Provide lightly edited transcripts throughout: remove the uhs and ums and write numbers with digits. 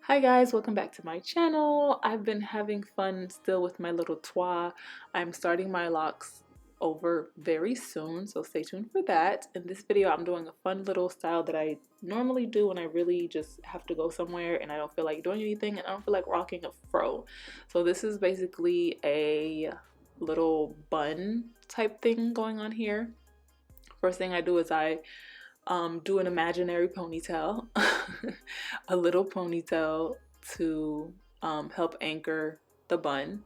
Hi guys, welcome back to my channel. I've been having fun still with my little toile. I'm starting my locks over very soon, so stay tuned for that. In this video, I'm doing a fun little style that I normally do when I really just have to go somewhere and I don't feel like doing anything and I don't feel like rocking a fro. So this is basically a little bun type thing going on here. First thing I do is I do an imaginary ponytail, a little ponytail to help anchor the bun.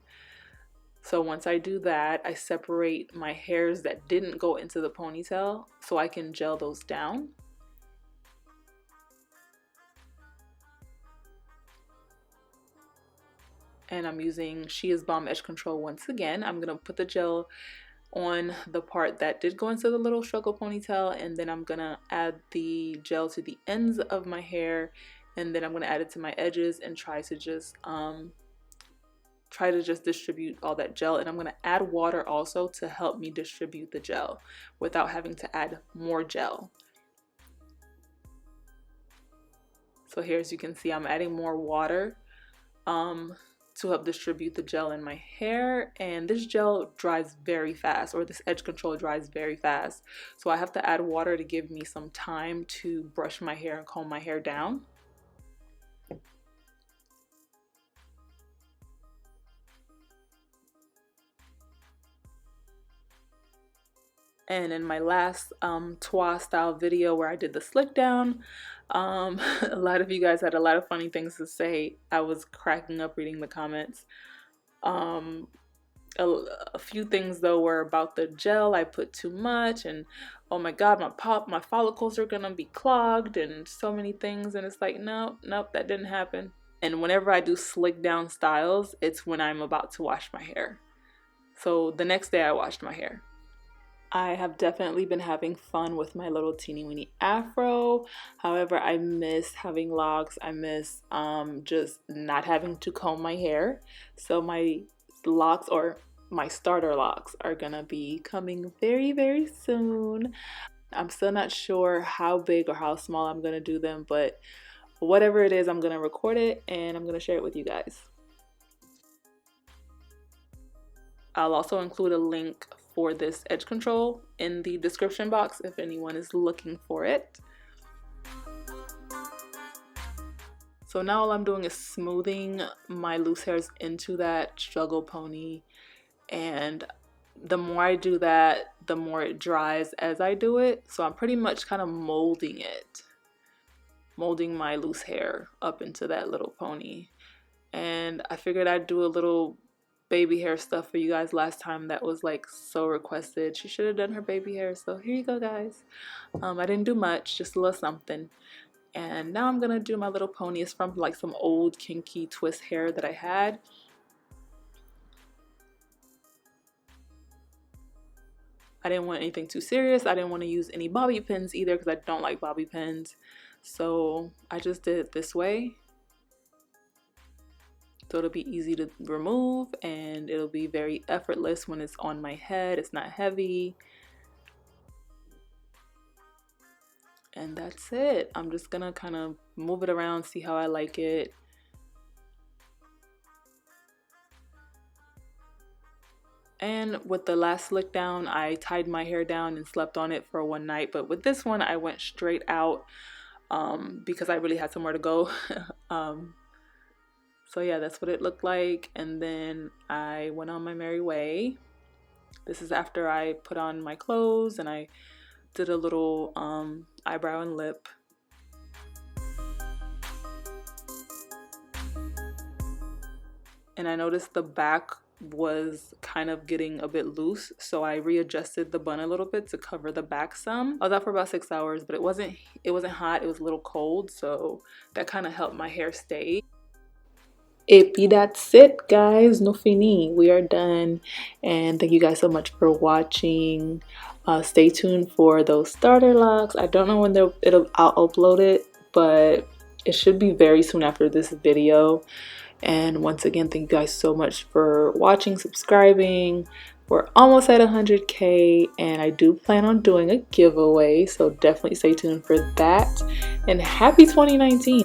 So once I do that, I separate my hairs that didn't go into the ponytail so I can gel those down. And I'm using She Is Bomb Edge Control once again. I'm gonna put the gel on the part that did go into the little struggle ponytail, and then I'm gonna add the gel to the ends of my hair, and then I'm gonna add it to my edges and try to just distribute all that gel. And I'm gonna add water also to help me distribute the gel without having to add more gel. So here, as you can see, I'm adding more water to help distribute the gel in my hair, and this gel dries very fast, or this edge control dries very fast, so I have to add water to give me some time to brush my hair and comb my hair down. And in my last toile style video where I did the slick down, a lot of you guys had a lot of funny things to say. I was cracking up reading the comments. A few things though were about the gel. I put too much, and oh my god, my follicles are gonna be clogged, and so many things. And it's like, nope, that didn't happen. And whenever I do slick down styles, it's when I'm about to wash my hair. So the next day I washed my hair. I have definitely been having fun with my little teeny weeny afro. However, I miss having locks. I miss just not having to comb my hair. So my locks, or my starter locks, are gonna be coming very soon. I'm still not sure how big or how small I'm gonna do them, but whatever it is, I'm gonna record it and I'm gonna share it with you guys. I'll also include a link for this edge control in the description box if anyone is looking for it. So now all I'm doing is smoothing my loose hairs into that struggle pony, and the more I do that, the more it dries as I do it. So I'm pretty much kind of molding my loose hair up into that little pony. And I figured I'd do a little baby hair stuff for you guys last time that was like so requested. She should have done her baby hair, so here you go guys. I didn't do much, just a little something. And now I'm gonna do my little pony. It's from like some old kinky twist hair that I had. I didn't want anything too serious. I didn't want to use any bobby pins either because I don't like bobby pins, so I just did it this way. So it'll be easy to remove and it'll be very effortless when it's on my head. It's not heavy. And that's it. I'm just gonna kind of move it around, see how I like it. And with the last slick down, I tied my hair down and slept on it for one night. But with this one, I went straight out because I really had somewhere to go. So yeah, that's what it looked like. And then I went on my merry way. This is after I put on my clothes and I did a little eyebrow and lip. And I noticed the back was kind of getting a bit loose, so I readjusted the bun a little bit to cover the back some. I was out for about 6 hours, but it wasn't hot, it was a little cold, so that kind of helped my hair stay. That's it guys, no fini, we are done. And thank you guys so much for watching. Stay tuned for those starter locks. I don't know when I'll upload it, but it should be very soon after this video. And once again, thank you guys so much for watching, subscribing. We're almost at 100K, and I do plan on doing a giveaway, so definitely stay tuned for that. And happy 2019.